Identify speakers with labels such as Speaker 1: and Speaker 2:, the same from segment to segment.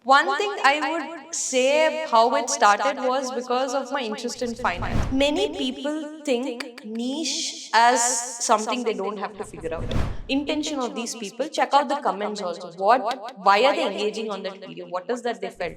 Speaker 1: One thing I would say how it started was because of my interest in finance. Many people think niche as something they don't have to figure out. Intention of these people, check out the comments also. Why are they engaging on that video? What is that they felt?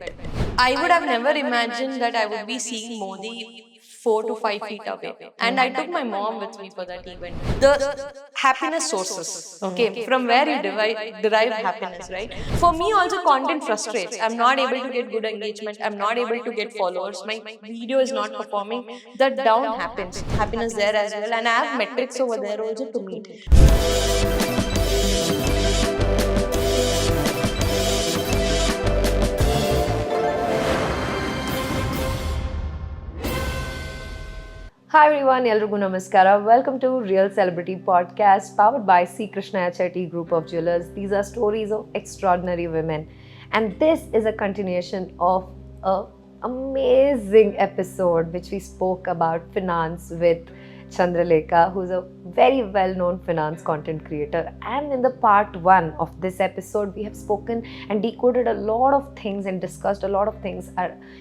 Speaker 1: I would have never imagined that I would be seeing Modi 4 to 5 feet away. And I took my mom with me for that event. The happiness sources, okay, from where you derive happiness, right? For me, also, content frustrates. I'm not able to get good engagement. I'm not able to get followers. My video is not performing. That down happens. Happiness there as well. And I have metrics over there also to meet.
Speaker 2: Hi everyone, Elrigu Namaskara. Welcome to Real Celebrity Podcast powered by Krishniah Chetty Group of Jewelers. These are stories of extraordinary women. And this is a continuation of an amazing episode which we spoke about finance with Chandralekha, who's a very well-known finance content creator. And in the part 1 of this episode, we have spoken and decoded a lot of things and discussed a lot of things,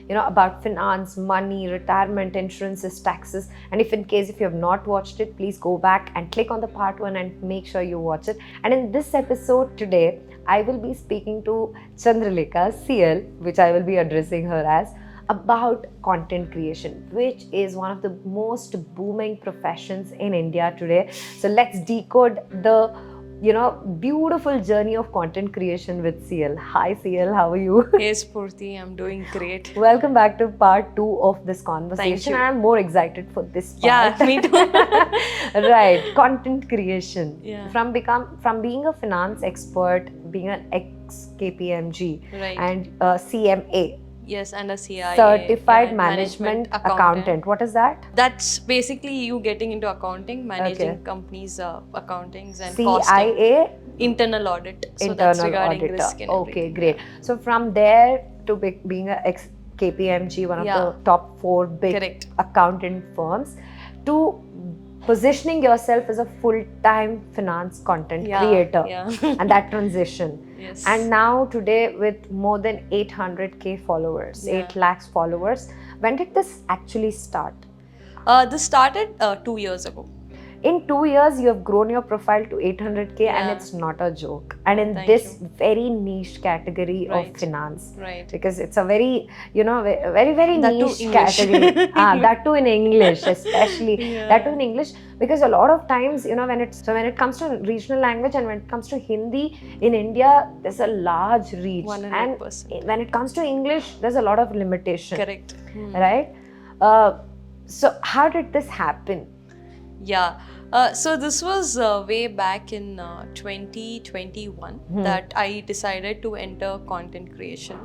Speaker 2: about finance, money, retirement, insurances, taxes. And if you have not watched it, please go back and click on the part 1 and make sure you watch it. And in this episode today, I will be speaking to Chandralekha, CL, which I will be addressing her as, about content creation, which is one of the most booming professions in India today. So let's decode the beautiful journey of content creation with CL. Hi CL, how are you?
Speaker 1: Hey Spoorthi, I'm doing great.
Speaker 2: Welcome back to part 2 of this conversation.
Speaker 1: Thank you.
Speaker 2: I'm more excited for this part.
Speaker 1: Yeah, me too.
Speaker 2: Right, content creation.
Speaker 1: Yeah.
Speaker 2: From being a finance expert, being an ex-KPMG,
Speaker 1: Right.
Speaker 2: and CMA.
Speaker 1: Yes, and a CIA.
Speaker 2: Certified Management Accountant. What is that?
Speaker 1: That's basically you getting into accounting, managing
Speaker 2: Okay.
Speaker 1: companies' accountings and costing.
Speaker 2: CIA,
Speaker 1: Internal audit. So
Speaker 2: internal
Speaker 1: that's regarding
Speaker 2: auditor.
Speaker 1: risk and
Speaker 2: Okay,
Speaker 1: everything.
Speaker 2: great. So from there to being an ex-KPMG, one of
Speaker 1: Yeah.
Speaker 2: the top 4 big
Speaker 1: Correct.
Speaker 2: accountant firms, to positioning yourself as a full-time finance content creator.
Speaker 1: Yeah.
Speaker 2: And that transition.
Speaker 1: Yes.
Speaker 2: And now today with more than 800k followers,
Speaker 1: Yeah.
Speaker 2: 8 lakhs followers. When did this actually start?
Speaker 1: This started 2 years ago.
Speaker 2: In 2 years, you have grown your profile to 800k, and
Speaker 1: Yeah.
Speaker 2: it's not a joke. And in
Speaker 1: Thank
Speaker 2: this
Speaker 1: you.
Speaker 2: very niche category
Speaker 1: Right.
Speaker 2: of finance,
Speaker 1: Right.
Speaker 2: because it's a very, very, very
Speaker 1: That too
Speaker 2: niche
Speaker 1: English.
Speaker 2: category. That too in English, especially.
Speaker 1: Yeah.
Speaker 2: That too in English, because a lot of times, when it comes to regional language and when it comes to Hindi in India, there's a large reach.
Speaker 1: 100%.
Speaker 2: And when it comes to English, there's a lot of limitation.
Speaker 1: Correct.
Speaker 2: Right? So how did this happen?
Speaker 1: Yeah. So this was way back in 2021 that I decided to enter content creation.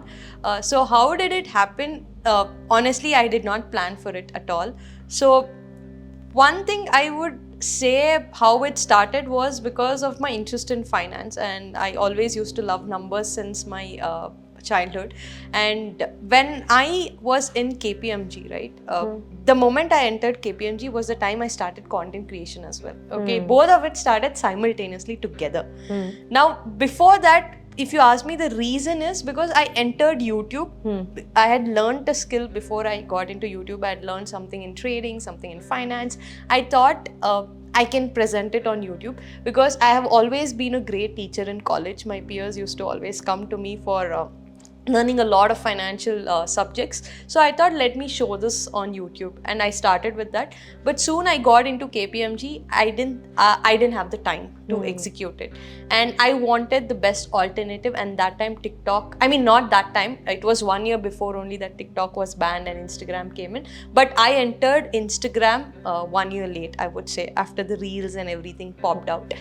Speaker 1: So how did it happen? Honestly, I did not plan for it at all. So one thing I would say how it started was because of my interest in finance, and I always used to love numbers since my childhood. And when I was in KPMG, right, the moment I entered KPMG was the time I started content creation as well. Okay, both of it started simultaneously together. Now, before that, if you ask me, the reason is because I entered YouTube. I had learned a skill before I got into YouTube. I had learned something in trading, something in finance. I thought I can present it on YouTube because I have always been a great teacher in college. My peers used to always come to me for learning a lot of financial subjects. So I thought, let me show this on YouTube, and I started with that. But soon I got into KPMG. I didn't have the time to execute it, and I wanted the best alternative. And that time TikTok, I mean not that time, it was 1 year before only that TikTok was banned and Instagram came in. But I entered Instagram 1 year late, I would say, after the reels and everything popped out.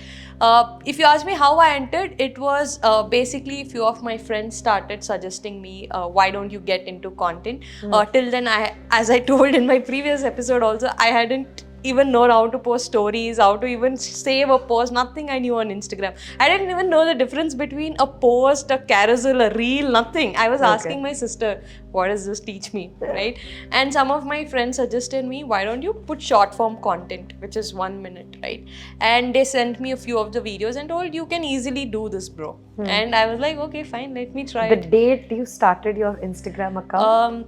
Speaker 1: If you ask me how I entered, it was basically a few of my friends started suggesting me, why don't you get into content? Till then, as I told in my previous episode also, I hadn't even know how to post stories, how to even save a post. Nothing I knew on Instagram. I didn't even know the difference between a post, a carousel, a reel, nothing. I was asking my sister, what does this teach me, right? And some of my friends suggested me, why don't you put short form content, which is 1 minute, right? And they sent me a few of the videos and told, you can easily do this, bro. And I was like, okay, fine, let me try
Speaker 2: The
Speaker 1: it.
Speaker 2: date you started your Instagram account?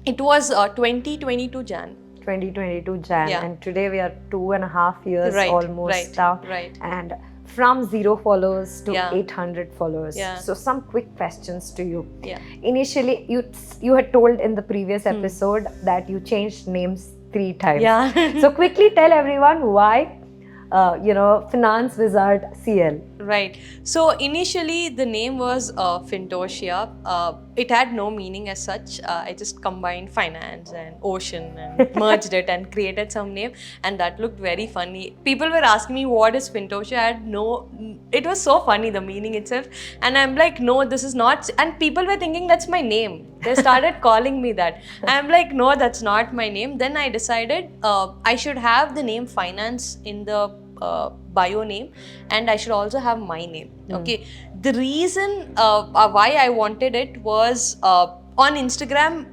Speaker 1: It was 2022 Jan.
Speaker 2: 2022 Jan,
Speaker 1: Yeah.
Speaker 2: and today we are 2.5 years
Speaker 1: Right,
Speaker 2: almost now.
Speaker 1: right.
Speaker 2: And from 0 followers to
Speaker 1: Yeah.
Speaker 2: 800 followers.
Speaker 1: Yeah.
Speaker 2: So some quick questions to you.
Speaker 1: Yeah.
Speaker 2: Initially, you had told in the previous episode that you changed names 3 times.
Speaker 1: Yeah.
Speaker 2: So quickly tell everyone why, Finance Wizard CL.
Speaker 1: Right. So initially the name was Fintosia. It had no meaning as such. I just combined finance and ocean and merged it and created some name, and that looked very funny. People were asking me what is Fintosia. I had no. It was so funny, the meaning itself, and I'm like, no, this is not. And people were thinking that's my name. They started calling me that. I'm like, no, that's not my name. Then I decided I should have the name finance in the bio name, and I should also have my name. Okay. The reason why I wanted it was on Instagram,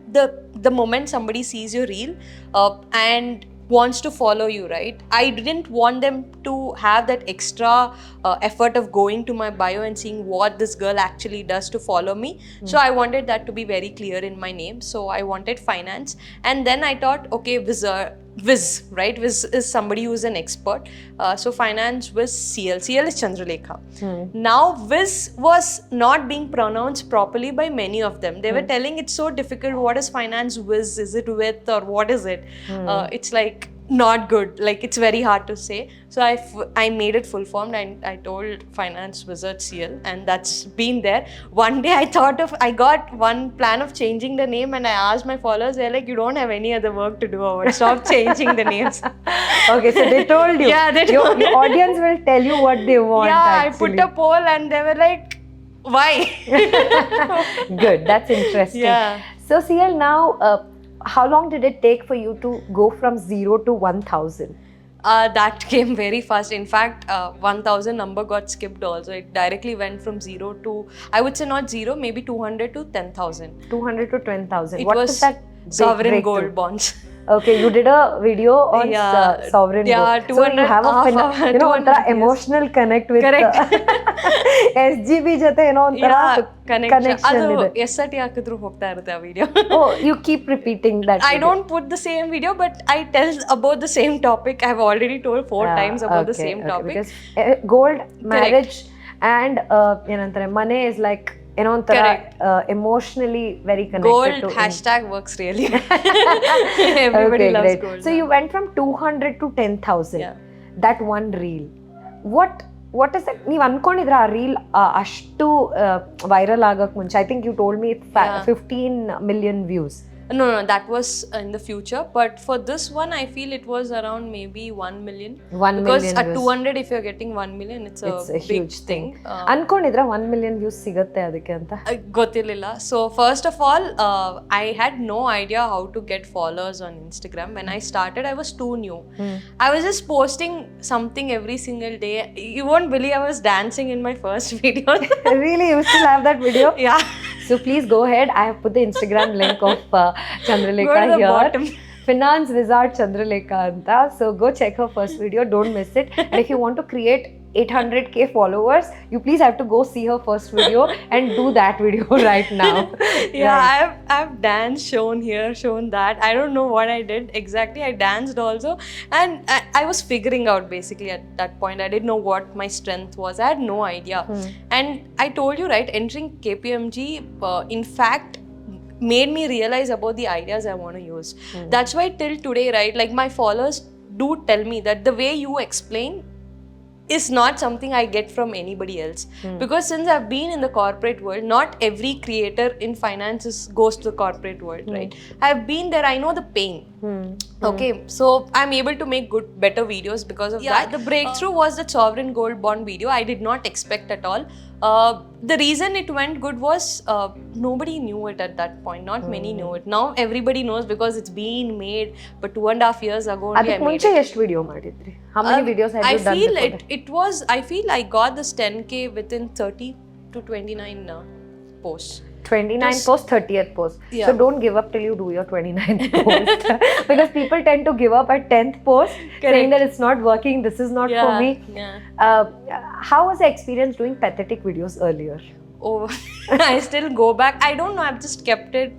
Speaker 1: the moment somebody sees your reel and wants to follow you, right? I didn't want them to have that extra effort of going to my bio and seeing what this girl actually does to follow me. So I wanted that to be very clear in my name. So I wanted finance, and then I thought, okay, Viz, right? Viz is somebody who's an expert. So finance Viz CL. CL is Chandralekha. Now Viz was not being pronounced properly by many of them. They were telling it's so difficult. What is finance Viz? Is it with or what is it? It's like not good. Like it's very hard to say. So I made it full formed and I told Finance Wizard CL, and that's been there. One day I got one plan of changing the name, and I asked my followers, they're like, you don't have any other work to do, or stop changing the names.
Speaker 2: Okay, so they told you.
Speaker 1: Yeah, they told
Speaker 2: your audience will tell you what they want.
Speaker 1: Yeah,
Speaker 2: actually.
Speaker 1: I put a poll and they were like, why?
Speaker 2: Good, that's interesting.
Speaker 1: Yeah.
Speaker 2: So CL, now how long did it take for you to go from 0 to 1000?
Speaker 1: That came very fast. In fact, 1000 number got skipped also. It directly went from 0 to, I would say not 0, maybe 200 to 10,000.
Speaker 2: 200 to 10,000.
Speaker 1: It
Speaker 2: What
Speaker 1: was
Speaker 2: that
Speaker 1: sovereign gold bonds.
Speaker 2: Okay, you did a video on sovereign gold.
Speaker 1: Yeah, 200.
Speaker 2: So you have a emotional connect with SGB jate connection.
Speaker 1: SRT ಹಾಕಿದ್ರು ಹೋಗ್ತಾ ಇರುತ್ತೆ ಆ video.
Speaker 2: Oh, you keep repeating that.
Speaker 1: I don't put the same video, but I tell about the same topic. I've already told 4 times about the same topic.
Speaker 2: Because gold, marriage, and money is like, emotionally very connected
Speaker 1: gold
Speaker 2: to
Speaker 1: hashtag works really. Everybody loves
Speaker 2: great.
Speaker 1: gold.
Speaker 2: So you went from 200 to 10,000.
Speaker 1: Yeah.
Speaker 2: That one reel. What is it? ನೀವು ಅನ್ಕೊಂಡಿದ್ರ ಆ reel ಅಷ್ಟು viral ಆಗಕ್ ಮುಂಚೆ? I think you told me 15 million views.
Speaker 1: No, that was in the future. But for this one, I feel it was around maybe 1 million.
Speaker 2: 1
Speaker 1: because
Speaker 2: million
Speaker 1: at 200, if you're getting 1 million, it's a big
Speaker 2: huge
Speaker 1: thing.
Speaker 2: ಅನ್ಕೊಂಡಿದ್ರ 1 million views ಸಿಗತ್ತೆ ಅದಕ್ಕೆ ಅಂತ?
Speaker 1: ಗೊತ್ತಿರಲಿಲ್ಲ. So first of all, I had no idea how to get followers on Instagram. When I started, I was too new. I was just posting something every single day. You won't believe I was dancing in my first video.
Speaker 2: Really? You still have that video?
Speaker 1: Yeah.
Speaker 2: So please go ahead. I have put the Instagram link of Chandralekha here.
Speaker 1: Bottom.
Speaker 2: Finance Wizard Chandralekha anta. So go check her first video. Don't miss it. And if you want to create 800k followers, you please have to go see her first video and do that video right now.
Speaker 1: Yeah,
Speaker 2: right.
Speaker 1: I've danced, shown here, shown that. I don't know what I did exactly. I danced also, and I was figuring out basically at that point. I didn't know what my strength was. I had no idea. And I told you, right, entering KPMG, in fact, made me realize about the ideas I want to use. That's why till today, right, like my followers do tell me that the way you explain is not something I get from anybody else. Because since I've been in the corporate world, not every creator in finances goes to the corporate world, right? I've been there, I know the pain. Okay, so I'm able to make better videos because of that. The breakthrough was the sovereign gold bond video. I did not expect at all. The reason it went good was nobody knew it at that point. Not many knew it. Now everybody knows because it's been made. But 2.5 years ago only I made it.
Speaker 2: video ಮಾಡಿದ್ರಿ? How many videos had you done?
Speaker 1: I feel it was. I feel I got this 10K within 30 to 29 posts.
Speaker 2: 29th post, 30th post.
Speaker 1: Yeah.
Speaker 2: So don't give up till you do your 29th post. Because people tend to give up at 10th post, saying that it's not working, this is not for me.
Speaker 1: Yeah.
Speaker 2: How was the experience doing pathetic videos earlier?
Speaker 1: Oh, I still go back. I don't know, I've just kept it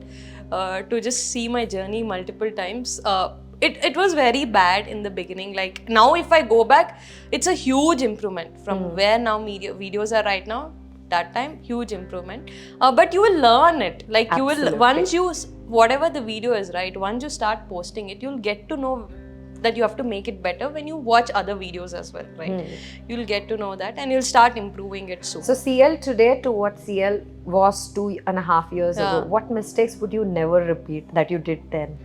Speaker 1: to just see my journey multiple times. It was very bad in the beginning. Like now if I go back, it's a huge improvement from where now videos are right now. That time, huge improvement. But you will learn it. Like you will, once you, whatever the video is, right, once you start posting it, you'll get to know that you have to make it better when you watch other videos as well, right? You'll get to know that and you'll start improving it soon.
Speaker 2: So CL today to what CL was 2.5 years ago, what mistakes would you never repeat that you did then?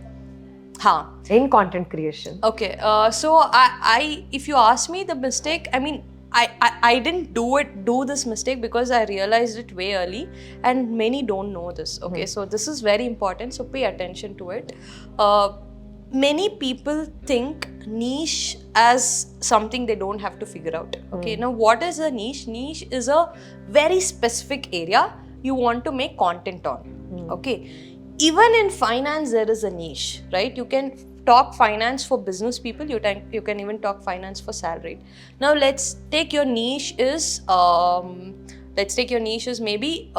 Speaker 2: In content creation.
Speaker 1: Okay, so I if you ask me the mistake, I mean, I didn't do this mistake because I realized it way early and many don't know this. Okay, so this is very important, so pay attention to it. Many people think niche as something they don't have to figure out. Okay, now what is a niche? Niche is a very specific area you want to make content on. Okay, even in finance there is a niche, right? You can talk finance for business people, you can even talk finance for salaried. Now let's take your niche is maybe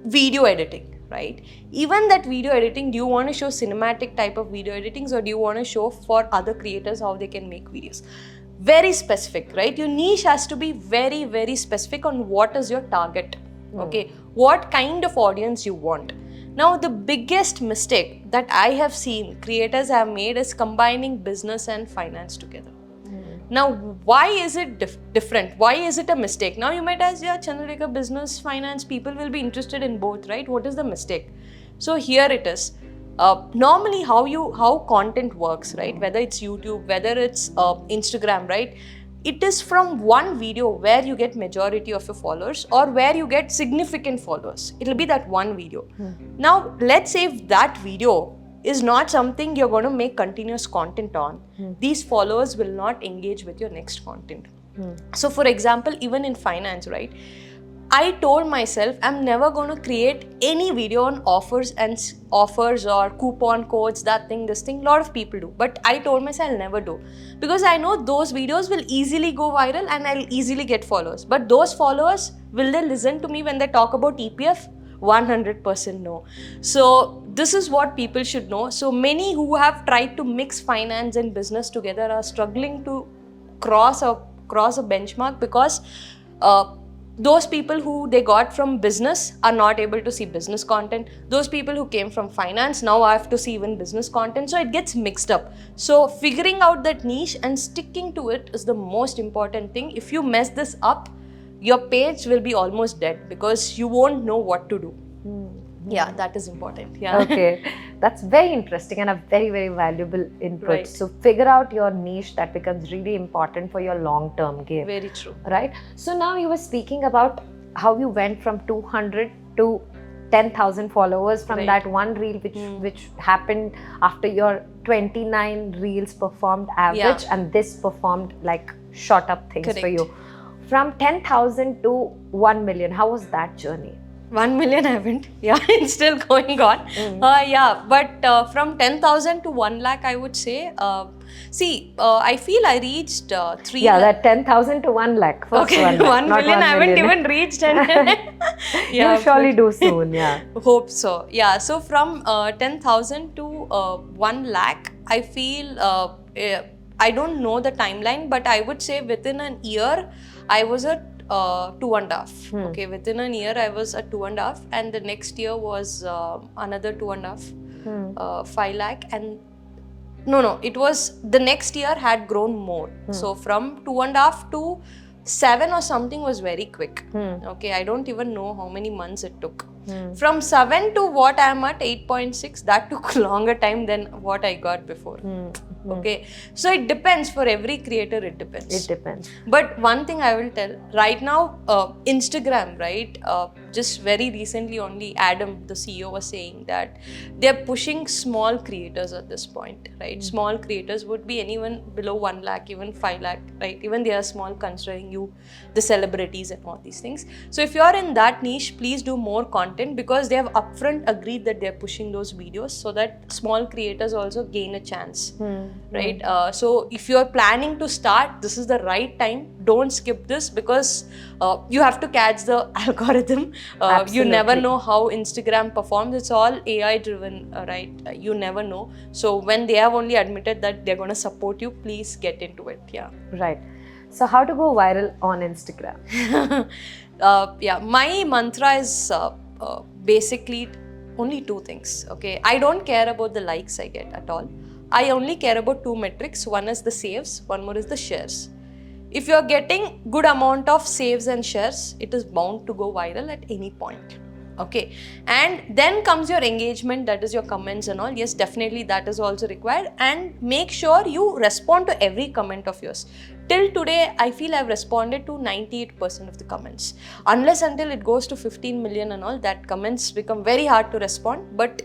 Speaker 1: video editing, right? Even that video editing, do you want to show cinematic type of video editings or do you want to show for other creators how they can make videos? Very specific, right? Your niche has to be very, very specific on what is your target. Okay, what kind of audience you want. Now, the biggest mistake that I have seen creators have made is combining business and finance together. Now, why is it different? Why is it a mistake? Now, you might ask, yeah, Chandralekha, business, finance, people will be interested in both, right? What is the mistake? So, here it is. Normally, how content works, right? Whether it's YouTube, whether it's Instagram, right? It is from one video where you get majority of your followers or where you get significant followers. It'll be that one video. Now, let's say if that video is not something you're going to make continuous content on, these followers will not engage with your next content. So, for example, even in finance, right? I told myself I'm never going to create any video on offers or coupon codes, that thing, this thing. A lot of people do. But I told myself I'll never do. Because I know those videos will easily go viral and I'll easily get followers. But those followers, will they listen to me when they talk about EPF? 100% no. So this is what people should know. So many who have tried to mix finance and business together are struggling to cross a benchmark because those people who they got from business are not able to see business content. Those people who came from finance now have to see even business content. So it gets mixed up. So figuring out that niche and sticking to it is the most important thing. If you mess this up, your page will be almost dead because you won't know what to do. Yeah, that is important. Yeah.
Speaker 2: Okay, that's very interesting and a very, very valuable input.
Speaker 1: Right.
Speaker 2: So figure out your niche that becomes really important for your long-term game.
Speaker 1: Very true.
Speaker 2: Right? So now you were speaking about how you went from 200 to 10,000 followers from that one reel which happened after your 29 reels performed average and this performed like shot up things for you. From 10,000 to 1 million, how was that journey?
Speaker 1: 1 million I haven't. Yeah, it's still going on. Yeah, but from 10,000 to 1 lakh, I would say. I feel I reached 3
Speaker 2: Yeah, that 10,000 to 1 lakh. First
Speaker 1: okay,
Speaker 2: 1 lakh,
Speaker 1: 1 million I haven't even reached.
Speaker 2: You'll surely do soon, yeah.
Speaker 1: Hope so. Yeah, so from 10,000 to 1 lakh, I feel, I don't know the timeline, but I would say within an year, I was at 2.5. Okay, within a year I was at 2.5, and the next year was another 2.5, 5 lakh, and no, it was the next year had grown more. So from 2.5 to 7 or something was very quick. Okay, I don't even know how many months it took. From 7 to what I am at 8.6, that took longer time than what I got before. Okay, so it depends. For every creator, it depends.
Speaker 2: It depends.
Speaker 1: But one thing I will tell right now, Instagram, right? Just very recently, only Adam, the CEO, was saying that they're pushing small creators at this point, right? Small creators would be anyone below 1 lakh, even 5 lakh, right? Even they are small, considering you, the celebrities and all these things. So if you're in that niche, please do more content, because they have upfront agreed that they're pushing those videos so that small creators also gain a chance, right? So if you're planning to start, this is the right time. Don't skip this, because you have to catch the algorithm. You never know how Instagram performs. It's all AI driven, right? You never know. So when they have only admitted that they're going to support you, please get into it. Yeah.
Speaker 2: Right. So how to go viral on Instagram?
Speaker 1: Yeah, my mantra is basically only 2 things. Okay, I don't care about the likes I get at all. I only care about 2 metrics. One is the saves, one more is the shares. If you're getting good amount of saves and shares, it is bound to go viral at any point. Okay, and then comes your engagement, that is your comments and all. Yes, definitely that is also required, and make sure you respond to every comment of yours. Till today, I feel I've responded to 98% of the comments. Unless until it goes to 15 million and all, that comments become very hard to respond. But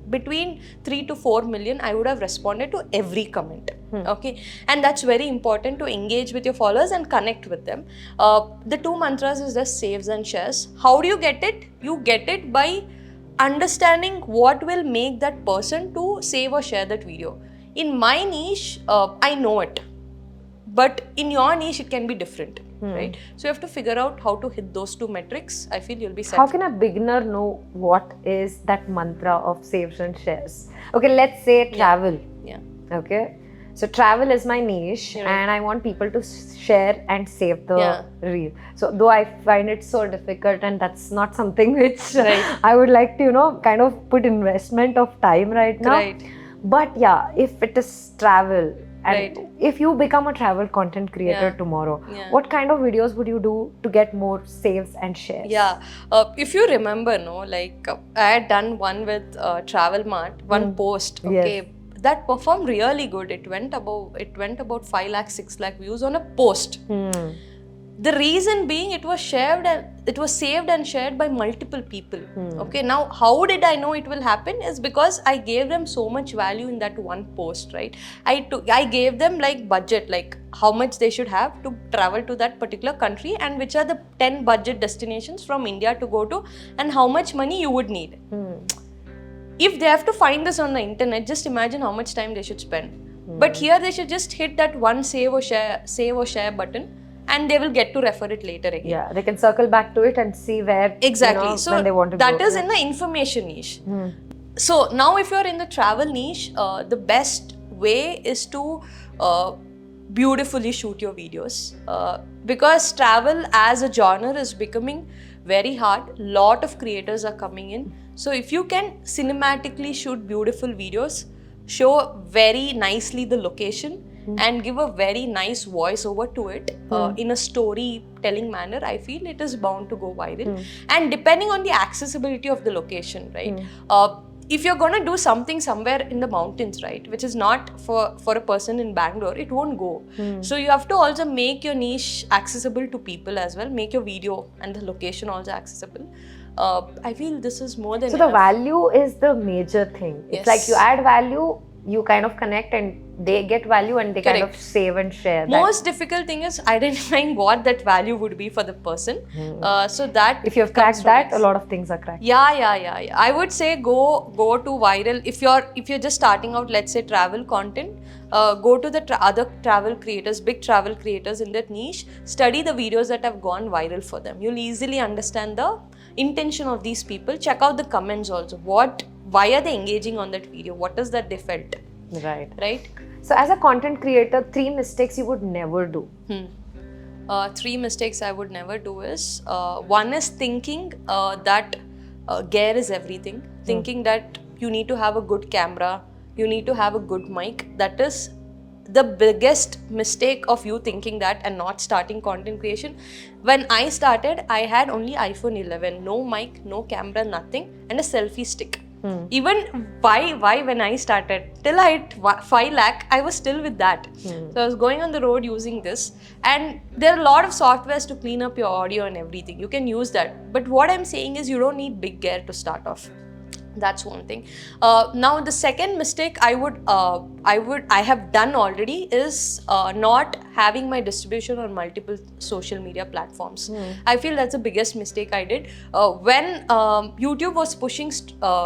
Speaker 1: between 3 to 4 million, I would have responded to every comment. Okay, and that's very important, to engage with your followers and connect with them. The 2 mantras is just saves and shares. How do you get it? You get it by understanding what will make that person to save or share that video. In my niche, I know it, but in your niche it can be different, right? So you have to figure out how to hit those 2 metrics. I feel you'll be set.
Speaker 2: How can a beginner know what is that mantra of saves and shares? Okay, let's say travel.
Speaker 1: Yeah.
Speaker 2: Okay, so travel is my niche, and I want people to share and save the reel. So though I find it so difficult, and that's not something which I would like to, kind of put investment of time right now.
Speaker 1: Right.
Speaker 2: But yeah, if it is travel, and if you become a travel content creator tomorrow, what kind of videos would you do to get more saves and shares?
Speaker 1: Yeah, if you remember, no, like I had done one with Travel Mart, one post, okay, that performed really good. It went about 5 lakh, 6 lakh views on a post. The reason being, it was saved and shared by multiple people. Okay, now how did I know it will happen? Is because I gave them so much value in that one post, right? I gave them like budget, like how much they should have to travel to that particular country, and which are the 10 budget destinations from India to go to, and how much money you would need. If they have to find this on the internet, just imagine how much time they should spend. But here they should just hit that one save or share button, and they will get to refer it later again.
Speaker 2: Yeah, they can circle back to it and see where
Speaker 1: So
Speaker 2: when they want to
Speaker 1: that
Speaker 2: go.
Speaker 1: is in the information niche. So now if you're in the travel niche, the best way is to beautifully shoot your videos, because travel as a genre is becoming very hard. Lot of creators are coming in. So if you can cinematically shoot beautiful videos, show very nicely the location, and give a very nice voice over to it in a storytelling manner, I feel it is bound to go viral. And depending on the accessibility of the location, right? If you're gonna do something somewhere in the mountains, right, which is not for a person in Bangalore, it won't go. So you have to also make your niche accessible to people as well. Make your video and the location also accessible. I feel this is more than
Speaker 2: So
Speaker 1: enough.
Speaker 2: the value is the major thing. It's like you add value, you kind of connect, and they get value, and they kind of save and share.
Speaker 1: Most difficult thing is identifying what that value would be for the person. So that
Speaker 2: if you have cracked that, a lot of things are cracked.
Speaker 1: Yeah. I would say go to viral. If you're just starting out, let's say travel content, go to the other travel creators, big travel creators in that niche. Study the videos that have gone viral for them. You'll easily understand the intention of these people. Check out the comments also. Why are they engaging on that video? What is that they felt? Right.
Speaker 2: So as a content creator, 3 mistakes you would never do.
Speaker 1: 3 mistakes I would never do is, one is thinking that gear is everything. Thinking that you need to have a good camera, you need to have a good mic. That is the biggest mistake of you thinking that and not starting content creation. When I started, I had only iPhone 11, no mic, no camera, nothing, and a selfie stick. Even why when I started, till I hit 5 lakh, I was still with that. So I was going on the road using this, and there are a lot of softwares to clean up your audio and everything. You can use that. But what I'm saying is you don't need big gear to start off. That's one thing. Now the second mistake I have done already is not having my distribution on multiple social media platforms. I feel that's the biggest mistake I did. When YouTube was pushing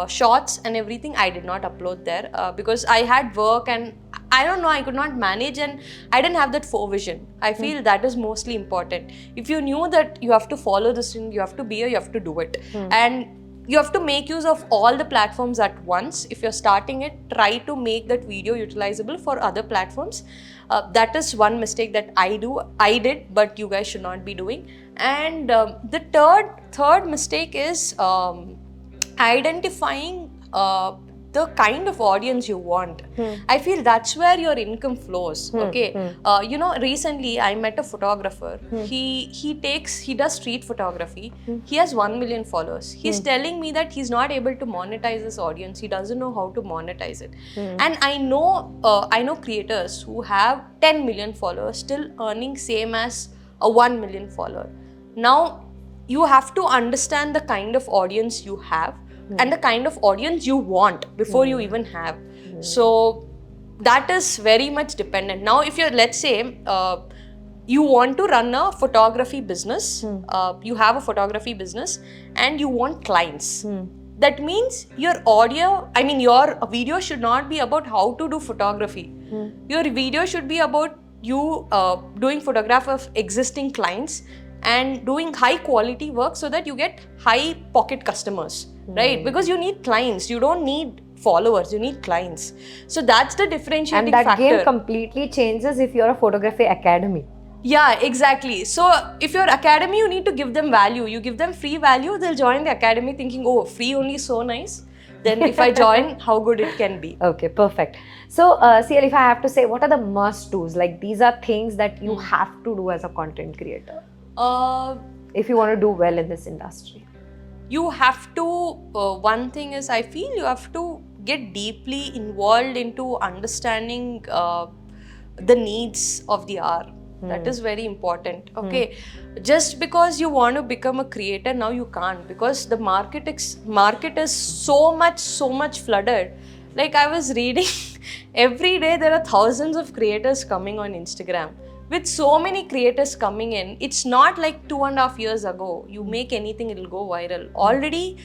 Speaker 1: shorts and everything, I did not upload there because I had work and I don't know, I could not manage and I didn't have that forevision. I feel that is mostly important. If you knew that you have to follow this thing, you have to be here, you have to do it. And you have to make use of all the platforms at once. If you're starting it, try to make that video utilizable for other platforms. That is one mistake that I did, but you guys should not be doing. And the third mistake is identifying the kind of audience you want. I feel that's where your income flows. Okay, you know, recently I met a photographer. He does street photography. He has 1 million followers. He's telling me that he's not able to monetize his audience. He doesn't know how to monetize it. And I know creators who have 10 million followers still earning same as a 1 million follower. Now you have to understand the kind of audience you have and the kind of audience you want before you even have. So that is very much dependent. Now if you're, let's say, you want to run a photography business, you have a photography business and you want clients. That means your video should not be about how to do photography. Your video should be about you doing photograph of existing clients and doing high quality work so that you get high pocket customers, right? Because you need clients, you don't need followers, you need clients. So that's the differentiating factor.
Speaker 2: And that game completely changes if you're a photography academy.
Speaker 1: Yeah, exactly. So if you're academy, you need to give them value. You give them free value, they'll join the academy thinking, oh, free only is so nice. Then if I join, how good it can be.
Speaker 2: Okay, perfect. So CL, if I have to say, what are the must-dos? Like these are things that you have to do as a content creator. If you want to do well in this industry.
Speaker 1: You have to, one thing is, I feel you have to get deeply involved into understanding the needs of the hour. That is very important. Okay, just because you want to become a creator, now you can't, because the market is so much flooded. Like I was reading, every day there are thousands of creators coming on Instagram. With so many creators coming in, it's not like 2.5 years ago. You make anything, it'll go viral. Already,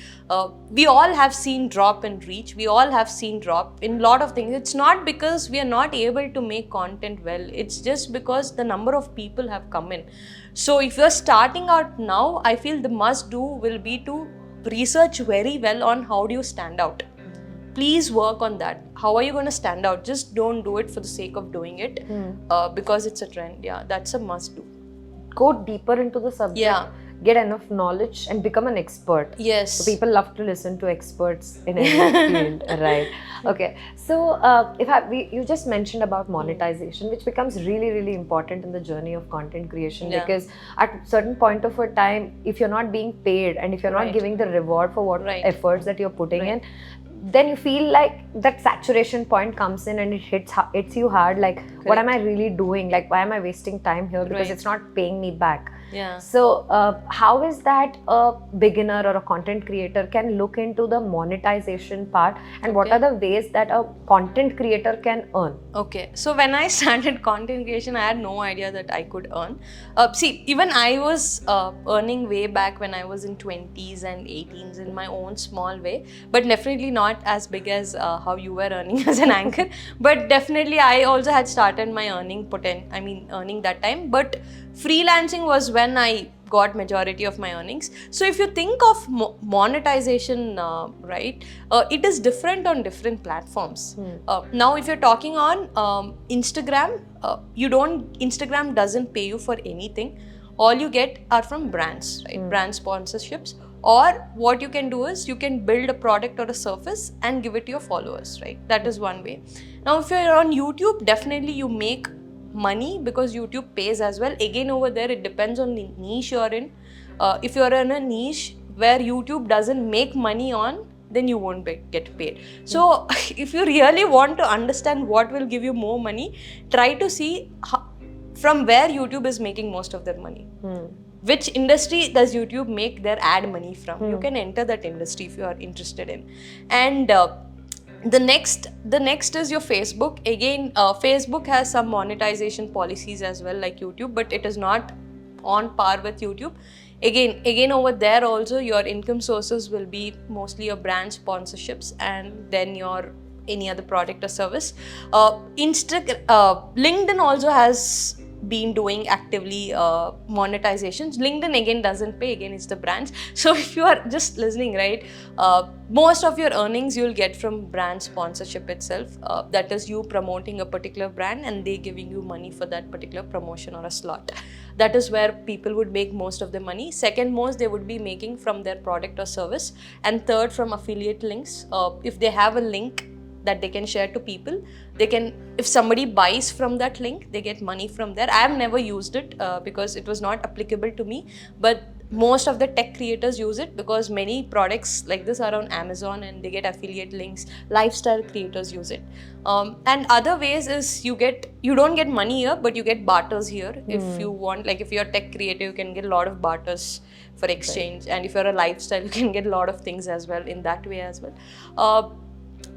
Speaker 1: we all have seen drop in reach. We all have seen drop in a lot of things. It's not because we are not able to make content well. It's just because the number of people have come in. So if you're starting out now, I feel the must do will be to research very well on how do you stand out. Please work on that. How are you going to stand out? Just don't do it for the sake of doing it because it's a trend. Yeah, that's a must do.
Speaker 2: Go deeper into the subject. Yeah. Get enough knowledge and become an expert.
Speaker 1: Yes.
Speaker 2: So people love to listen to experts in every field, right? Okay. So you just mentioned about monetization, which becomes really important in the journey of content creation, because at a certain point of a time, if you're not being paid and if you're not giving the reward for what efforts that you're putting in, then you feel like that saturation point comes in and it hits you hard. Like, what am I really doing? Like, why am I wasting time here? Because it's not paying me back.
Speaker 1: Yeah.
Speaker 2: So how is that a beginner or a content creator can look into the monetization part, and what are the ways that a content creator can earn?
Speaker 1: Okay, so when I started content creation, I had no idea that I could earn. See, even I was earning way back when I was in 20s and 18s in my own small way, but definitely not as big as how you were earning as an anchor. But definitely I also had started my earning that time. But freelancing was when I got majority of my earnings. So if you think of monetization, right, it is different on different platforms. Now if you're talking on Instagram, Instagram doesn't pay you for anything. All you get are from brands, right? Brand sponsorships. or what you can do is you can build a product or a service and give it to your followers, right? That is one way. Now if you're on YouTube, definitely you make money because YouTube pays as well. Again, over there it depends on the niche you're in. If you're in a niche where YouTube doesn't make money on, then you won't get paid. So if you really want to understand what will give you more money, try to see from where YouTube is making most of their money. Which industry does YouTube make their ad money from? You can enter that industry if you are interested in. And the next is your Facebook. Again, Facebook has some monetization policies as well like YouTube, but it is not on par with YouTube. Again over there also your income sources will be mostly your brand sponsorships and then your any other product or service. LinkedIn also has been doing actively monetizations. LinkedIn again doesn't pay, again it's the brands. So if you are just listening, right, most of your earnings you'll get from brand sponsorship itself. That is you promoting a particular brand and they giving you money for that particular promotion or a slot. That is where people would make most of the money. Second most they would be making from their product or service, and third from affiliate links. If they have a link that they can share to people, they can, if somebody buys from that link, they get money from there. I have never used it because it was not applicable to me, but most of the tech creators use it because many products like this are on Amazon and they get affiliate links. Lifestyle creators use it. And other ways is you don't get money here, but you get barters here. If you want, like if you're a tech creator, you can get a lot of barters for exchange. Right. And if you're a lifestyle, you can get a lot of things as well in that way as well.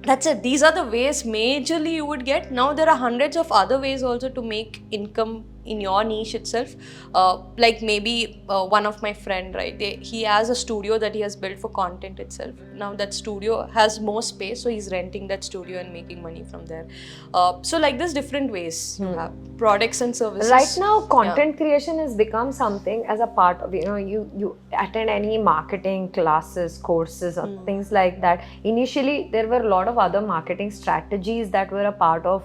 Speaker 1: That's it. These are the ways majorly you would get. Now there are hundreds of other ways also to make income in your niche itself. Like maybe one of my friend, right, he has a studio that he has built for content itself. Now that studio has more space, so he's renting that studio and making money from there. So like there's different ways you have products and services.
Speaker 2: Right now content creation has become something as a part of, you attend any marketing classes, courses or things like that. Initially there were a lot of other marketing strategies that were a part of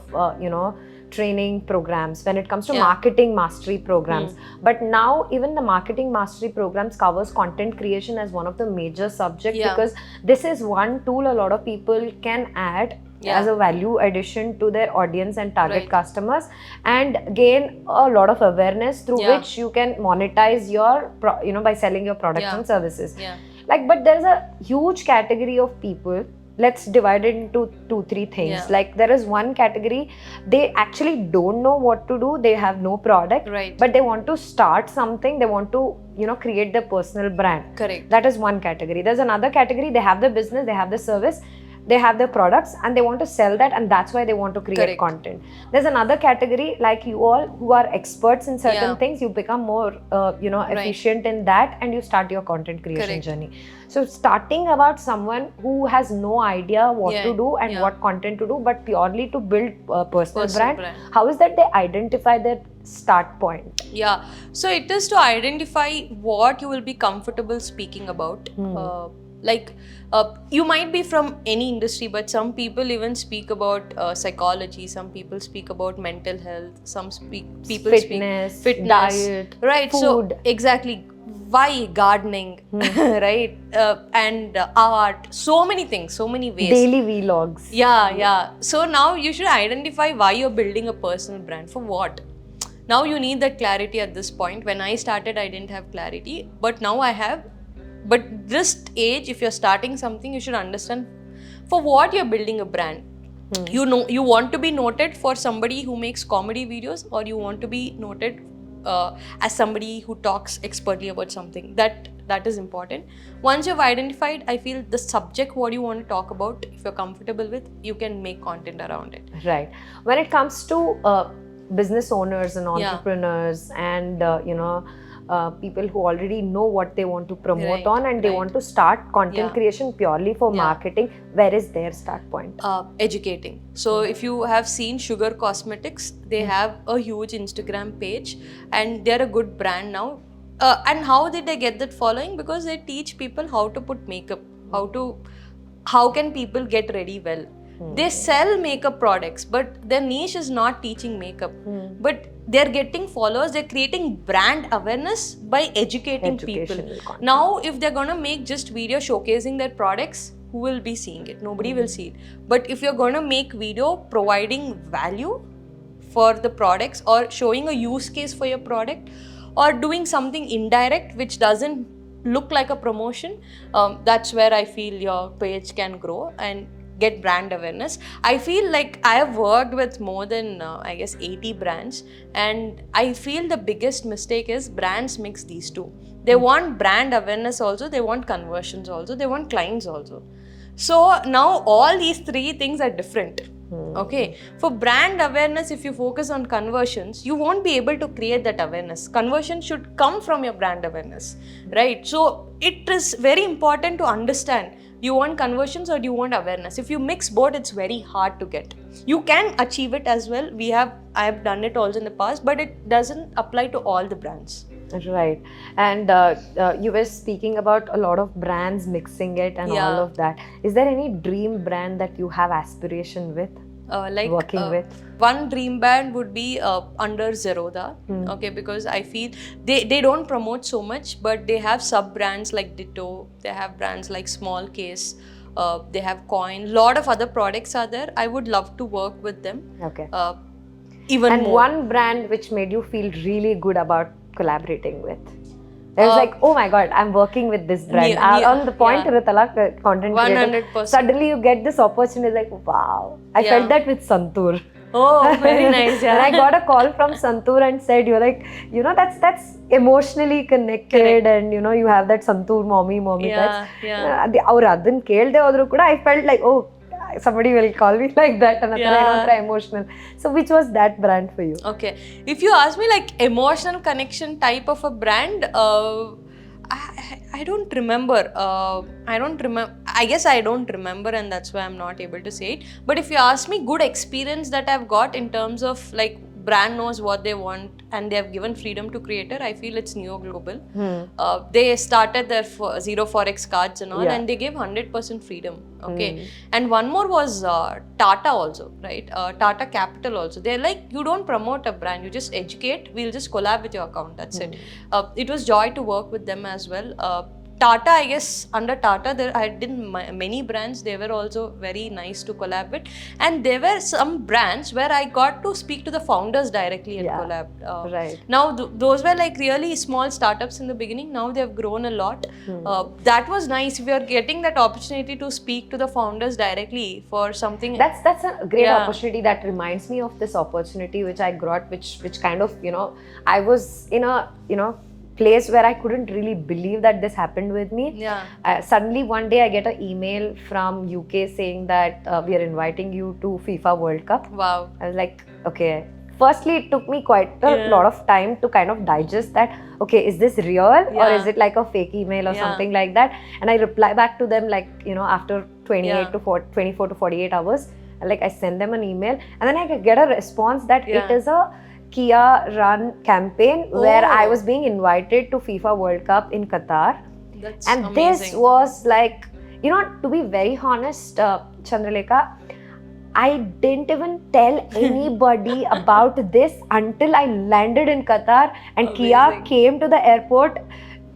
Speaker 2: training programs when it comes to marketing mastery programs. But now even the marketing mastery programs covers content creation as one of the major subjects because this is one tool a lot of people can add as a value addition to their audience and target customers, and gain a lot of awareness through which you can monetize your by selling your products and services. But there's a huge category of people. Let's divide it into 2-3 things. Like there is one category, they actually don't know what to do, they have no product, but they want to start something, they want to create their personal brand.
Speaker 1: Correct.
Speaker 2: That is one category. There's another category, they have the business, they have the service, they have their products and they want to sell that, and that's why they want to create content. There's another category like you all who are experts in certain things, you become more efficient in that and you start your content creation journey. So starting about someone who has no idea what to do and what content to do, but purely to build a personal brand, how is that they identify their start point?
Speaker 1: So it is to identify what you will be comfortable speaking about. You might be from any industry, but some people even speak about psychology, some people speak about mental health, some people
Speaker 2: fitness,
Speaker 1: fitness,
Speaker 2: diet,
Speaker 1: right?
Speaker 2: Food.
Speaker 1: So exactly, why gardening, right? And art, so many things, so many ways.
Speaker 2: Daily vlogs.
Speaker 1: So now you should identify why you're building a personal brand, for what. Now you need that clarity at this point. When I started, I didn't have clarity, but now I have. But this age, if you're starting something, you should understand for what you're building a brand. You want to be noted for somebody who makes comedy videos, or you want to be noted as somebody who talks expertly about something. That is important. Once you've identified, I feel the subject what you want to talk about, if you're comfortable with, you can make content around it.
Speaker 2: Right. When it comes to business owners and entrepreneurs and people who already know what they want to promote on and they want to start content creation purely for marketing, where is their start point?
Speaker 1: Educating. So if you have seen Sugar Cosmetics, they have a huge Instagram page and they're a good brand now. And how did they get that following? Because they teach people how to put makeup, how can people get ready well. They sell makeup products, but their niche is not teaching makeup. But they're getting followers, they're creating brand awareness by educating people.
Speaker 2: Content.
Speaker 1: Now, if they're gonna make just video showcasing their products, who will be seeing it? Nobody will see it. But if you're gonna make video providing value for the products or showing a use case for your product or doing something indirect which doesn't look like a promotion, that's where I feel your page can grow and get brand awareness. I feel like I have worked with more than 80 brands, and I feel the biggest mistake is brands mix these two. They want brand awareness also, they want conversions also, they want clients also. So now all these three things are different. Okay, for brand awareness, if you focus on conversions, you won't be able to create that awareness. Conversion should come from your brand awareness, right? So it is very important to understand, do you want conversions or do you want awareness? If you mix both, it's very hard to get. You can achieve it as well. I have done it also in the past, but it doesn't apply to all the brands.
Speaker 2: Right. And you were speaking about a lot of brands mixing it and all of that. Is there any dream brand that you have aspiration with? Working with?
Speaker 1: One dream brand would be under Zerodha, okay, because I feel they don't promote so much, but they have sub brands like Ditto, they have brands like Small Case, they have Coin, lot of other products are there. I would love to work with them.
Speaker 2: Okay.
Speaker 1: Even
Speaker 2: and
Speaker 1: more.
Speaker 2: One brand which made you feel really good about collaborating with? It was like, oh my god, I'm working with this brand. On the point, content 100%. Creator, suddenly you get this opportunity, like, wow. I felt that with Santoor.
Speaker 1: Oh, very nice. Yeah.
Speaker 2: And I got a call from Santoor and said, you're like, that's emotionally connected. And you have that Santoor mommy touch. I felt like, oh, somebody will call me like that, and I don't try emotional. So which was that brand for you?
Speaker 1: Okay, if you ask me like emotional connection type of a brand, I don't remember. I guess I don't remember, and that's why I'm not able to say it. But if you ask me, good experience that I've got in terms of like brand knows what they want and they have given freedom to creator, I feel it's Neo Global. They started their zero forex cards and all, and they gave 100% freedom. Okay, and one more was Tata also, right? Tata Capital also. They're like, you don't promote a brand, you just educate. We'll just collab with your account. That's it. It was joy to work with them as well. Tata, I guess, under Tata, I did many brands. They were also very nice to collab with. And there were some brands where I got to speak to the founders directly and collab.
Speaker 2: Right.
Speaker 1: Now, those were like really small startups in the beginning. Now they have grown a lot. That was nice. We are getting that opportunity to speak to the founders directly for something.
Speaker 2: That's a great opportunity. That reminds me of this opportunity which I got, which kind of, I was in a, place where I couldn't really believe that this happened with me. Suddenly one day I get an email from UK saying that we are inviting you to FIFA World Cup.
Speaker 1: Wow.
Speaker 2: I was like, okay. Firstly, it took me quite a lot of time to kind of digest that, okay, is this real or is it like a fake email or something like that? And I reply back to them like, after 24 to 48 hours, like I send them an email and then I get a response that it is a Kia run campaign where I was being invited to FIFA World Cup in Qatar.
Speaker 1: That's
Speaker 2: and
Speaker 1: amazing.
Speaker 2: This was like, to be very honest, Chandralekha, I didn't even tell anybody about this until I landed in Qatar and Kia came to the airport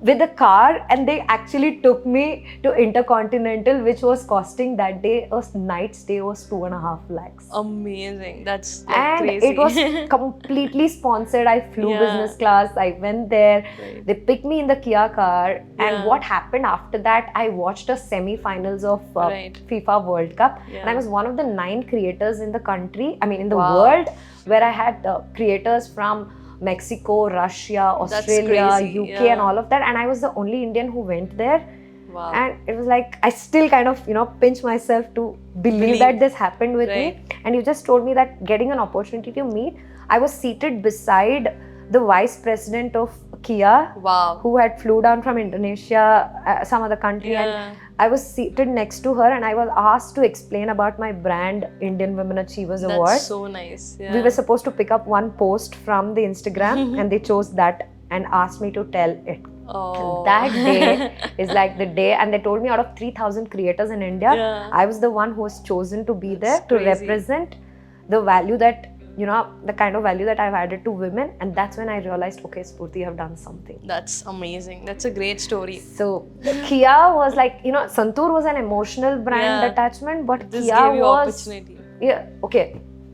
Speaker 2: with a car and they actually took me to Intercontinental, which was costing that day, a night stay was 2.5 lakhs.
Speaker 1: Amazing. That's like crazy.
Speaker 2: And it was completely sponsored. I flew business class. I went there. They picked me in the Kia car. And what happened after that, I watched a semi-finals of FIFA World Cup. And I was one of the 9 creators in the country, in the world, where I had creators from Mexico, Russia, Australia, UK and all of that, and I was the only Indian who went there.
Speaker 1: Wow.
Speaker 2: And it was like, I still kind of, pinch myself to believe that this happened with me. And you just told me that getting an opportunity to meet, I was seated beside the vice president of Kia, who had flew down from Indonesia, some other country, and I was seated next to her and I was asked to explain about my brand, Indian Women Achievers Award.
Speaker 1: That's so nice.
Speaker 2: We were supposed to pick up one post from the Instagram and they chose that and asked me to tell it.
Speaker 1: Oh.
Speaker 2: That day is like the day, and they told me out of 3,000 creators in India,
Speaker 1: Yeah.
Speaker 2: I was the one who was chosen to be
Speaker 1: That's
Speaker 2: there to
Speaker 1: crazy.
Speaker 2: represent the value that, the kind of value that I've added to women. And that's when I realized, okay, Spoorthi, you have done something.
Speaker 1: That's amazing. That's a great story.
Speaker 2: So Kia was like, Santoor was an emotional brand
Speaker 1: Yeah.
Speaker 2: attachment, but
Speaker 1: This
Speaker 2: Kia
Speaker 1: gave you
Speaker 2: was,
Speaker 1: opportunity.
Speaker 2: yeah, okay,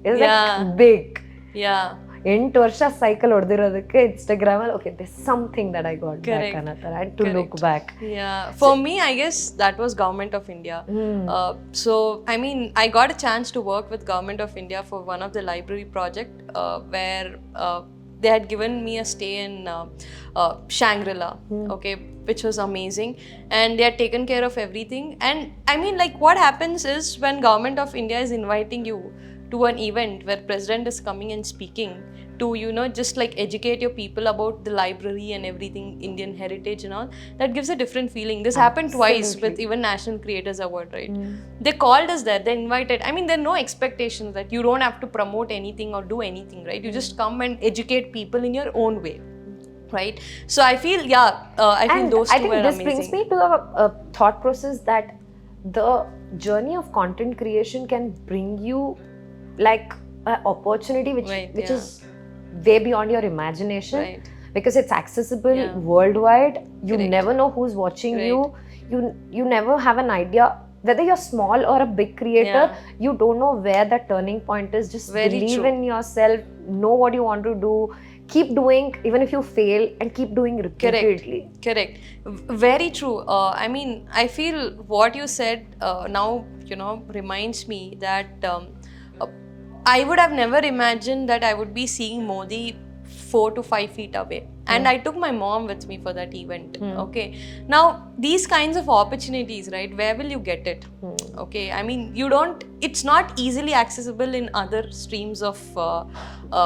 Speaker 2: it's
Speaker 1: Yeah.
Speaker 2: like big.
Speaker 1: Yeah.
Speaker 2: 8 ವರ್ಷ cycle ಹೊಡೆದಿರೋದಕ್ಕೆ ಇನ್ಸ್ಟಾಗ್ರಾಮಲ್ಲಿ okay this something that I got back ಅನ್ನೋ ಥರ and to look back.
Speaker 1: Yeah, for me, I guess that was Government of India. So I mean, I got a chance to work with Government of India for one of the library project where they had given me a stay in Shangri-La, okay, which was amazing, and they had taken care of everything. And I mean, like, what happens is when Government of India is inviting you to an event where President is coming and speaking to, just like educate your people about the library and everything, Indian heritage and all, that gives a different feeling. This happened twice with even National Creators Award, right? They called us there, they invited. I mean, there are no expectations that you don't have to promote anything or do anything, right? You just come and educate people in your own way, right? So I feel, I feel those two were amazing.
Speaker 2: This brings me to a thought process that the journey of content creation can bring you like an opportunity which is way beyond your imagination, because it's accessible worldwide. You never know who's watching you. You never have an idea whether you're small or a big creator. You don't know where that turning point is. Just believe in yourself, know what you want to do, keep doing even if you fail, and keep doing repeatedly.
Speaker 1: Correct. Very true. I mean, I feel what you said now reminds me that I would have never imagined that I would be seeing Modi 4 to 5 feet away. And I took my mom with me for that event. Okay. Now, these kinds of opportunities, right? Where will you get it? Okay. I mean, it's not easily accessible in other streams of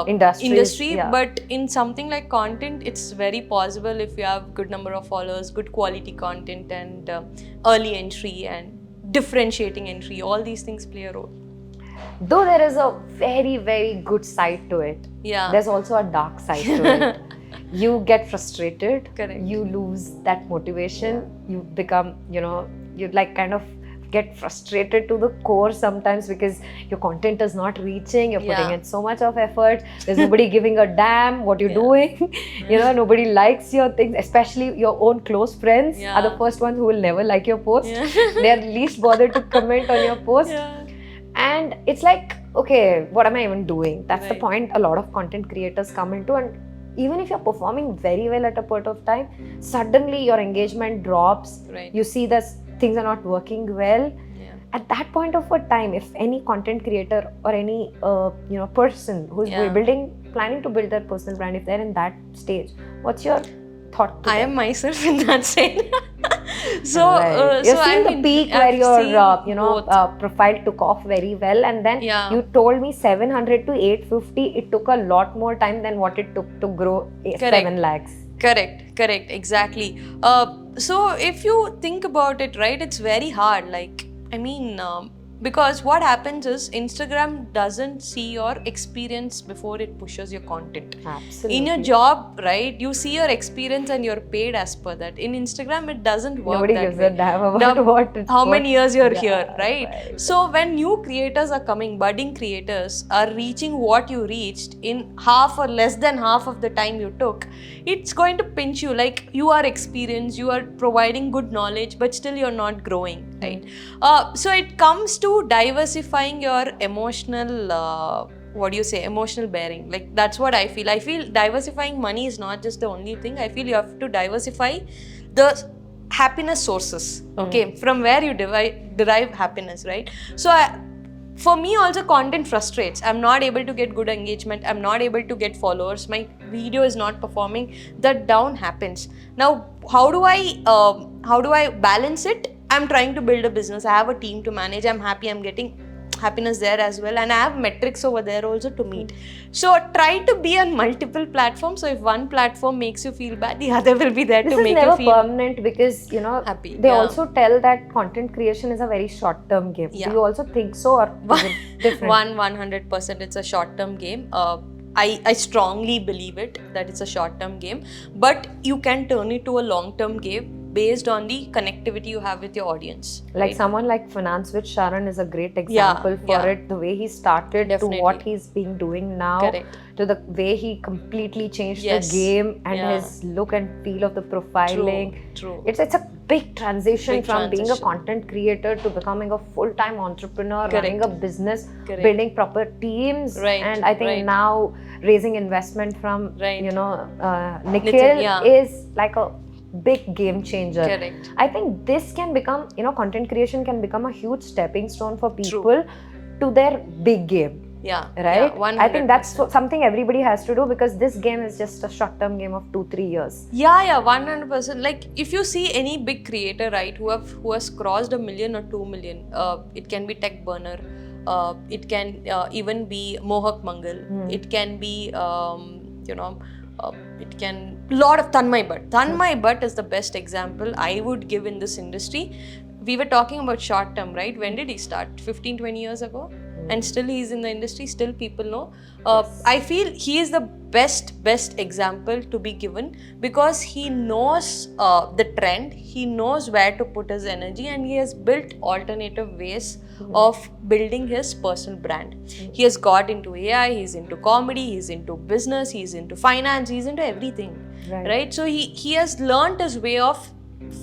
Speaker 1: industry. But in something like content, it's very possible if you have good number of followers, good quality content, and early entry and differentiating entry. All these things play a role.
Speaker 2: Though there is a very, very good side to it, there's also a dark side to it. You get frustrated.
Speaker 1: Correct.
Speaker 2: You lose that motivation. You become, you like kind of get frustrated to the core sometimes because your content is not reaching. You're putting in so much of effort. There's nobody giving a damn what you're doing. Nobody likes your things, especially your own close friends are the first ones who will never like your post. They're least bothered to comment on your post. And it's like, okay, what am I even doing? That's the point a lot of content creators come into. And even if you're performing very well at a point of time, suddenly your engagement drops. You see that things are not working well. At that point of a time, if any content creator or any person who's planning to build their personal brand, if they're in that stage, what's your thought to
Speaker 1: I am myself in that state. So
Speaker 2: you've seen the peak where your profile took off very well, and then you told me 700 to 850. It took a lot more time than what it took to grow 7 lakhs.
Speaker 1: Correct, exactly. So if you think about it, right, it's very hard. Like, I mean, because what happens is Instagram doesn't see your experience before it pushes your content.
Speaker 2: Absolutely.
Speaker 1: In your job, right, you see your experience and you're paid as per that. In Instagram, it doesn't work
Speaker 2: Nobody
Speaker 1: that
Speaker 2: gives
Speaker 1: way.
Speaker 2: a damn about
Speaker 1: how many years you're here, right? So when new creators are coming, budding creators are reaching what you reached in half or less than half of the time you took, it's going to pinch you. Like, you are experienced, you are providing good knowledge, but still you're not growing, right? So it comes to diversifying your emotional emotional bearing. Like, that's what I feel. I feel diversifying money is not just the only thing. I feel you have to diversify the happiness sources, okay, from where you derive happiness, right? So for me also, content frustrates. I'm not able to get good engagement. I'm not able to get followers. My video is not performing. That down happens. Now, how do I balance it? I'm trying to build a business. I have a team to manage. I'm happy. I'm getting happiness there as well, and I have metrics over there also to meet. So try to be on multiple platforms. So if one platform makes you feel bad, the other will be there to make you feel
Speaker 2: happy. This is never permanent, because
Speaker 1: happy.
Speaker 2: They also tell that content creation is a very short-term game. Do you also think so, or is it different?
Speaker 1: 100%. It's a short-term game. I strongly believe it that it's a short-term game, but you can turn it to a long-term game based on the connectivity you have with your audience.
Speaker 2: Like
Speaker 1: right?
Speaker 2: someone like Finance with Sharon is a great example for it. The way he started
Speaker 1: Definitely.
Speaker 2: to what he's been doing now,
Speaker 1: Correct.
Speaker 2: to the way he completely changed
Speaker 1: Yes.
Speaker 2: the game and
Speaker 1: Yeah.
Speaker 2: his look and feel of the profiling.
Speaker 1: True.
Speaker 2: It's a big transition
Speaker 1: Big
Speaker 2: from being a
Speaker 1: transition.
Speaker 2: content creator to becoming a full-time entrepreneur,
Speaker 1: Correct.
Speaker 2: running a business,
Speaker 1: Correct.
Speaker 2: building proper teams,
Speaker 1: Right.
Speaker 2: and I think
Speaker 1: Right.
Speaker 2: now raising investment from
Speaker 1: Right.
Speaker 2: Nikhil
Speaker 1: yeah.
Speaker 2: is like a big game changer.
Speaker 1: Correct.
Speaker 2: I think this can become, content creation can become a huge stepping stone for people to their big game.
Speaker 1: Yeah.
Speaker 2: Right?
Speaker 1: Yeah,
Speaker 2: I think that's something everybody has to do, because this game is just a short-term game of 2-3 years.
Speaker 1: Yeah, 100%. Like if you see any big creator, right, who has crossed 1 million or 2 million, it can be Tech Burner, it can even be Mohak Mangal, it can be it can lot of Tanmay Bhatt. Tanmay Bhatt is the best example I would give in this industry. We were talking about short term, right? When did he start? 15-20 years ago? And still he's in the industry, still people know. I feel he is the best example to be given, because he knows the trend, he knows where to put his energy, and he has built alternative ways of building his personal brand. He has got into AI, he's into comedy, he's into business, he's into finance, he's into everything, right? So he has learned his way of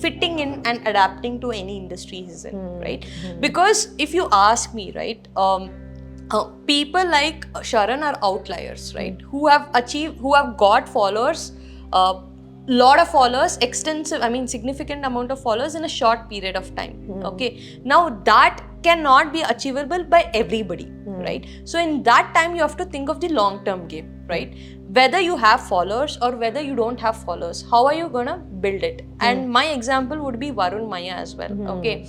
Speaker 1: fitting in and adapting to any industry he's in, right? Because if you ask me, right, people like Sharan are outliers, right? Who have got followers, lot of followers, significant amount of followers in a short period of time. Okay, now that cannot be achievable by everybody, right? So in that time you have to think of the long-term game, right? Whether you have followers or whether you don't have followers, how are you gonna build it? And my example would be Varun Maya as well. Okay,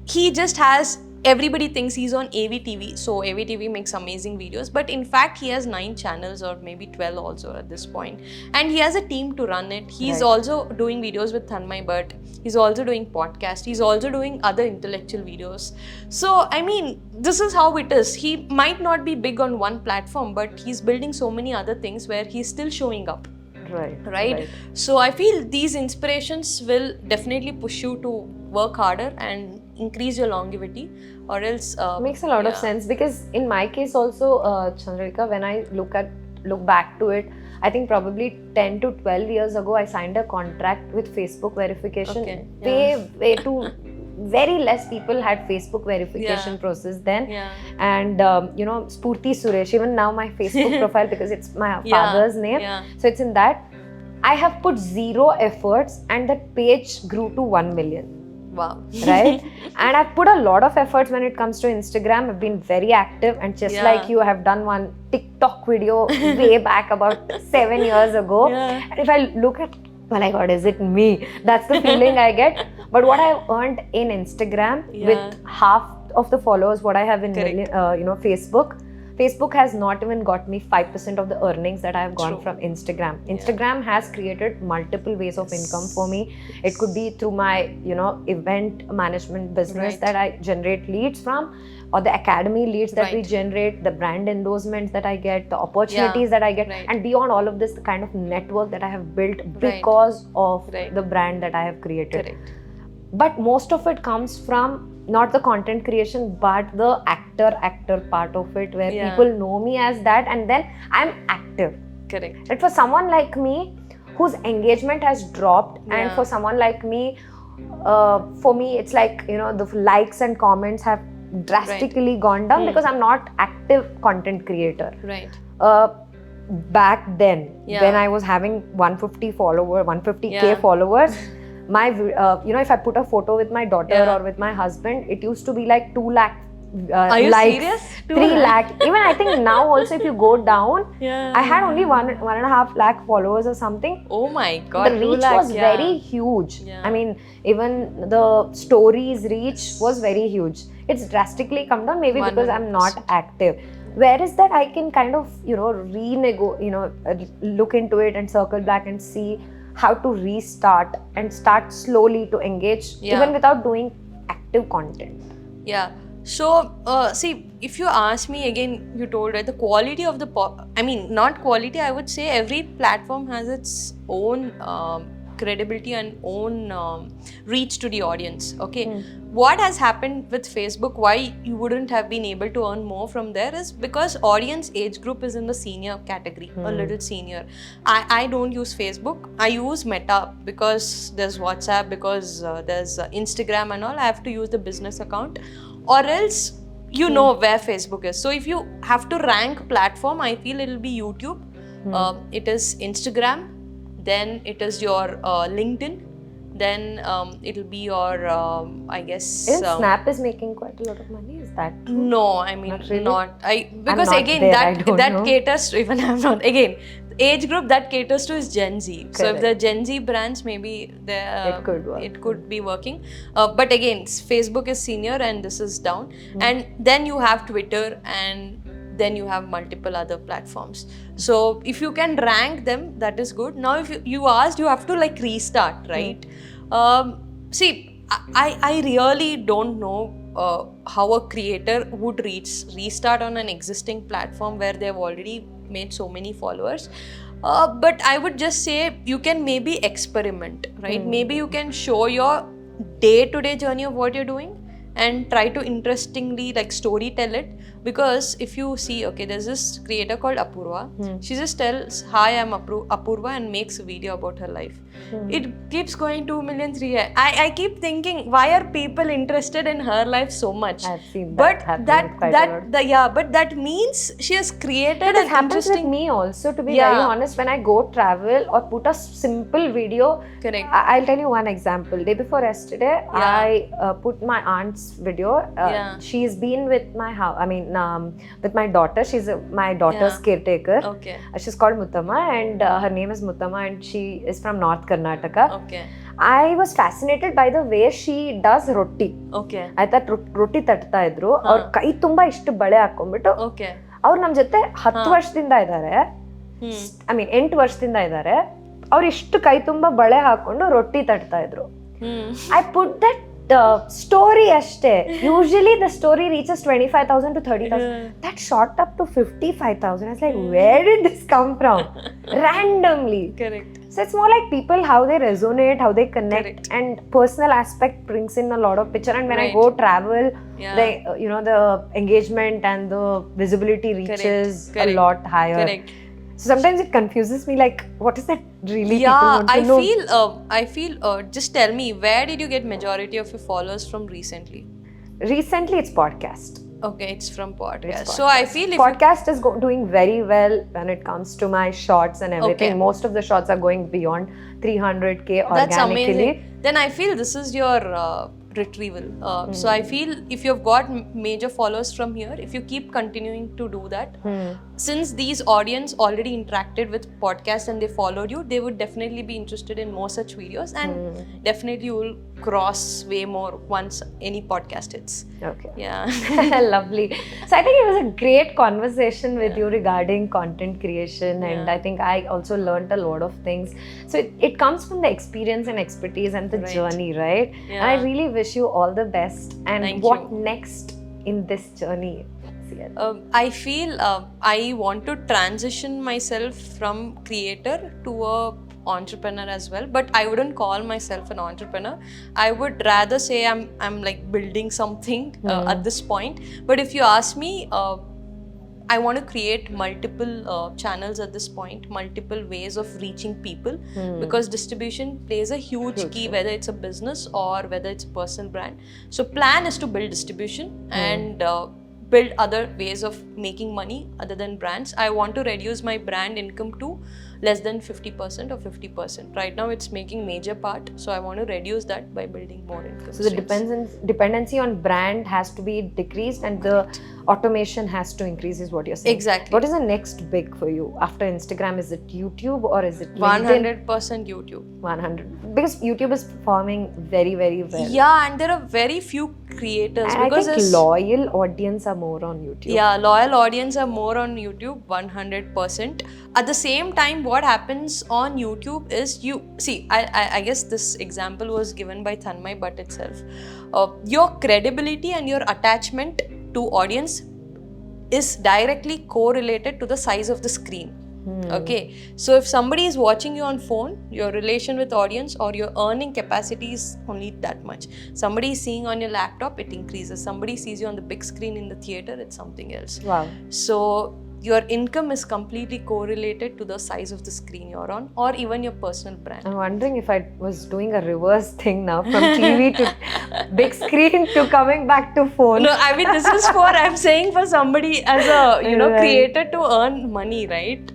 Speaker 1: he just has, everybody thinks he's on AVTV, so AVTV makes amazing videos, but in fact he has 9 channels or maybe 12 also at this point, and he has a team to run it. He's also doing videos with Tanmay Bhatt, he's also doing podcast, he's also doing other intellectual videos. So I mean, this is how it is. He might not be big on one platform, but he's building so many other things where he's still showing up. Right. So I feel these inspirations will definitely push you to work harder and increase your longevity, or else
Speaker 2: makes a lot of sense, because in my case also, Chandralekha, when I look back to it, I think probably 10 to 12 years ago I signed a contract with Facebook verification. Way too very less people had Facebook verification process then. And Spoorthi Suresh, even now my Facebook profile, because it's my father's name, so it's in that. I have put 0 efforts and that page grew to 1 million.
Speaker 1: Wow.
Speaker 2: Right? And I've put a lot of efforts when it comes to Instagram. I've been very active, and just like you, have done one TikTok video way back about 7 years ago. And if I look at, oh my God, is it me? That's the feeling I get. But what I've earned in Instagram with half of the followers what I have in Facebook has not even got me 5% of the earnings that I have gone from Instagram. Instagram has created multiple ways of income for me. It could be through my, event management business that I generate leads from, or the academy leads that we generate, the brand endorsements that I get, the opportunities that I get, and beyond all of this, the kind of network that I have built because of the brand that I have created. But most of it comes from not the content creation, but the actor part of it, where people know me as that, and then I'm active. But for someone like me, whose engagement has dropped, and for someone like me, for me, it's like, the likes and comments have drastically gone down because I'm not active content creator. Back then, when I was having 150K followers, my if I put a photo with my daughter or with my husband, it used to be like 2 lakh
Speaker 1: Are you
Speaker 2: likes,
Speaker 1: serious?
Speaker 2: 3 lakh. Even I think now also, if you go down, I had only 1.5 lakh followers or something.
Speaker 1: Oh my God.
Speaker 2: The reach was very huge. I mean, even the stories reach was very huge. It's drastically come down, maybe because I'm not active. Whereas that I can kind of, look into it and circle back and see how to restart and start slowly to engage even without doing active content.
Speaker 1: So, see, if you ask me again, you told, right, the quality of the I mean, not quality, I would say every platform has its own credibility and own reach to the audience. Okay, what has happened with Facebook, why you wouldn't have been able to earn more from there, is because audience age group is in the senior category, a little senior. I don't use Facebook, I use Meta because there's WhatsApp, because there's Instagram and all. I have to use the business account, or else you know where Facebook is. So if you have to rank platform, I feel it'll be YouTube, it is Instagram, then it is your LinkedIn, then it'll be your I guess
Speaker 2: Snap is making quite a lot of money. Is that true?
Speaker 1: no, I mean
Speaker 2: Not really?
Speaker 1: not I, because
Speaker 2: not
Speaker 1: again
Speaker 2: there, I don't
Speaker 1: that
Speaker 2: know.
Speaker 1: caters to, even I'm not, again, age group that caters to is Gen Z. So if
Speaker 2: Correct.
Speaker 1: the Gen Z brands, maybe
Speaker 2: It could work.
Speaker 1: it could be working. But again, Facebook is senior and this is down. And then you have Twitter, and then you have multiple other platforms. So if you can rank them, that is good. Now if you asked, you have to like restart, right? See, I really don't know how a creator would restart on an existing platform where they've already made so many followers. But I would just say you can maybe experiment, right? Maybe you can show your day-to-day journey of what you're doing and try to interestingly like story tell it. Because if you see, okay, there's this creator called Apurva. She just tells, hi, I'm Apurva, and makes a video about her life. It keeps going 2 million, 3 million. I keep thinking, why are people interested in her life so much?
Speaker 2: I've seen that
Speaker 1: But
Speaker 2: happen quite a lot.
Speaker 1: but that means she has created
Speaker 2: It
Speaker 1: an
Speaker 2: happens with
Speaker 1: interesting.
Speaker 2: me also, to be
Speaker 1: Yeah.
Speaker 2: very honest. When I go travel or put a simple video,
Speaker 1: Correct.
Speaker 2: I'll tell you one example. Day before yesterday, I put my aunt's video.
Speaker 1: Yeah.
Speaker 2: She's been with my house. I mean, with my daughter. She's my daughter's caretaker.
Speaker 1: Okay.
Speaker 2: She's called Muttama, and her name is Muttama, and she is from North Karnataka.
Speaker 1: Okay.
Speaker 2: I was fascinated by the way she does roti.
Speaker 1: Okay.
Speaker 2: ಆಯ್ತಾ ರೊಟ್ಟಿ ತಟ್ತಾ ಇದ್ರು. ಅವ್ರ ಕೈ ತುಂಬಾ ಇಷ್ಟು ಬಳೆ ಹಾಕೊಂಡ್ಬಿಟ್ಟು
Speaker 1: Okay.
Speaker 2: ಅವ್ರು ನಮ್ ಜೊತೆ 10 ವರ್ಷದಿಂದ ಇದ್ದಾರೆ. ಐ ಮೀನ್ 8 ವರ್ಷದಿಂದ ಇದ್ದಾರೆ. ಅವ್ರು ಇಷ್ಟು ಕೈ ತುಂಬಾ ಬಳೆ ಹಾಕೊಂಡು ರೊಟ್ಟಿ ತಟ್ತಾ ಇದ್ರು. ಐ ಪುಟ್ ದಟ್ story ಅಷ್ಟೇ. Usually the story reaches 25,000 to 30,000. That shot up to 55,000. I was like, where did this come from? Randomly.
Speaker 1: Correct.
Speaker 2: So it's more like people, how they resonate, how they connect.
Speaker 1: Correct.
Speaker 2: And personal aspect brings in a lot of picture. And when
Speaker 1: Right.
Speaker 2: I go travel,
Speaker 1: Yeah.
Speaker 2: the the engagement and the visibility reaches
Speaker 1: Correct.
Speaker 2: a lot higher.
Speaker 1: Correct.
Speaker 2: So sometimes it confuses me, like, what is that really people
Speaker 1: Yeah,
Speaker 2: want to know?
Speaker 1: I feel just tell me, where did you get majority of your followers from recently?
Speaker 2: Recently, it's podcast.
Speaker 1: Okay, it's from podcast.
Speaker 2: It's
Speaker 1: So I feel if
Speaker 2: podcast is doing very well when it comes to my shots and everything.
Speaker 1: Okay.
Speaker 2: Most of the shots are going beyond 300K
Speaker 1: that's
Speaker 2: organically.
Speaker 1: amazing. Then I feel this is your retrieval. So I feel if you've got major followers from here, if you keep continuing to do that, since these audience already interacted with podcast and they followed you, they would definitely be interested in more such videos, and definitely you will cross way more once any podcast hits.
Speaker 2: Okay.
Speaker 1: Yeah.
Speaker 2: Lovely. So I think it was a great conversation with you regarding content creation, and I think I also learned a lot of things. So it comes from the experience and expertise and the journey, right?
Speaker 1: Yeah.
Speaker 2: And I really wish you all the best. And
Speaker 1: Thank
Speaker 2: what
Speaker 1: you.
Speaker 2: next in this journey?
Speaker 1: I feel I want to transition myself from creator to a entrepreneur as well, but I wouldn't call myself an entrepreneur. I would rather say I'm like building something at this point. But if you ask me, I want to create multiple channels at this point, multiple ways of reaching people, because distribution plays a huge key, whether it's a business or whether it's a personal brand. So plan is to build distribution and build other ways of making money other than brands. I want to reduce my brand income to less than 50% or 50%. Right now it's making major part, so I want to reduce that by building more income
Speaker 2: So the
Speaker 1: streams.
Speaker 2: dependency on brand has to be decreased, and the automation has to increase, is what you're saying.
Speaker 1: Exactly.
Speaker 2: What is the next big for you after Instagram? Is it YouTube or is it LinkedIn?
Speaker 1: 100% YouTube.
Speaker 2: 100, because YouTube is performing very, very well.
Speaker 1: Yeah, and there are very few creators.
Speaker 2: And
Speaker 1: because
Speaker 2: I think loyal audience are more on YouTube.
Speaker 1: Yeah, loyal audience are more on YouTube, 100%. At the same time, what happens on YouTube is, you see, I guess this example was given by Tanmay Bhatt itself. Your credibility and your attachment to audience is directly correlated to the size of the screen. Okay, so if somebody is watching you on phone, your relation with audience or your earning capacity is only that much. Somebody is seeing on your laptop, it increases. Somebody sees you on the big screen in the theater, it's something else.
Speaker 2: Wow.
Speaker 1: So your income is completely correlated to the size of the screen you're on, or even your personal brand.
Speaker 2: I'm wondering if I was doing a reverse thing now, from TV to big screen to coming back to phone.
Speaker 1: No, I mean, this is for, I'm saying for somebody as a, creator to earn money, right?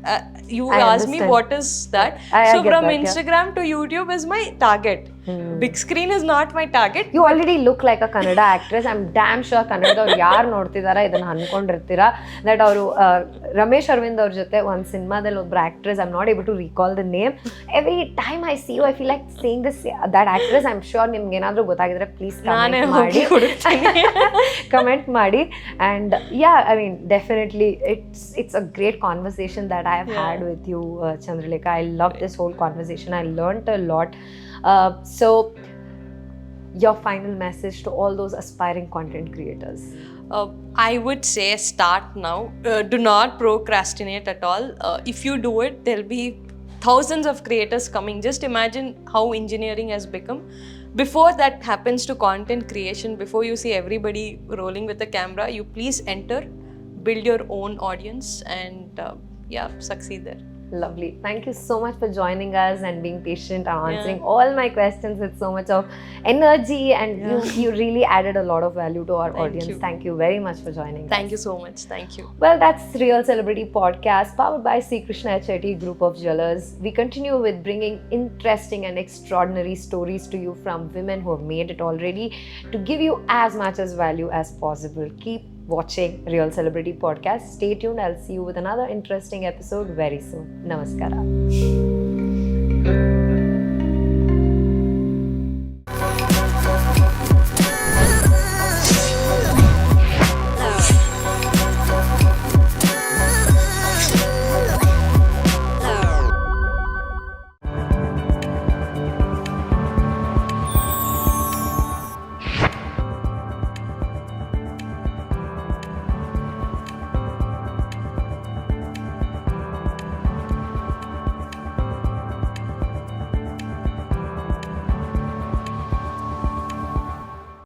Speaker 1: You asked me what is that. So from Instagram to YouTube is my target. Big screen is not my target.
Speaker 2: You already look like a Kannada actress. I'm damn sure Kannadadavaru yaru ನೋಡ್ತಿದಾರ ಇದನ್ನ ಅನ್ಕೊಂಡಿರ್ತೀರಾ that ಅವರು ರಮೇಶ್ ಅರವಿಂದ್ ಅವ್ರ ಜೊತೆ ಒಂದು ಸಿನಿಮಾದಲ್ಲಿ ಒಬ್ಬ actress, I'm not able to recall the name. Every time I see you, I feel like saying this, that actress. I'm sure ನಿಮ್ಗೆ ಏನಾದರೂ ಗೊತ್ತಾಗಿದ್ರೆ please comment ಮಾಡಿ. And yeah, I mean, definitely it's a great conversation that I have had with you, Chandralekha. I love this whole conversation. I learned a lot. So your final message to all those aspiring content creators?
Speaker 1: I would say start now. Do not procrastinate at all. If you do it, there'll be thousands of creators coming. Just imagine how engineering has become. Before that happens to content creation, before you see everybody rolling with the camera, you please enter, build your own audience, and succeed there.
Speaker 2: Lovely. Thank you so much for joining us and being patient and answering all my questions with so much of energy, and you really added a lot of value to our audience. Thank you very much for joining us.
Speaker 1: Thank you so much. Thank you.
Speaker 2: Well, that's Real Celebrity Podcast, powered by Krishniah Chetty Group of Jewelers. We continue with bringing interesting and extraordinary stories to you from women who have made it already, to give you as much as value as possible. Keep watching Real Celebrity Podcast. Stay tuned. I'll see you with another interesting episode very soon. Namaskara.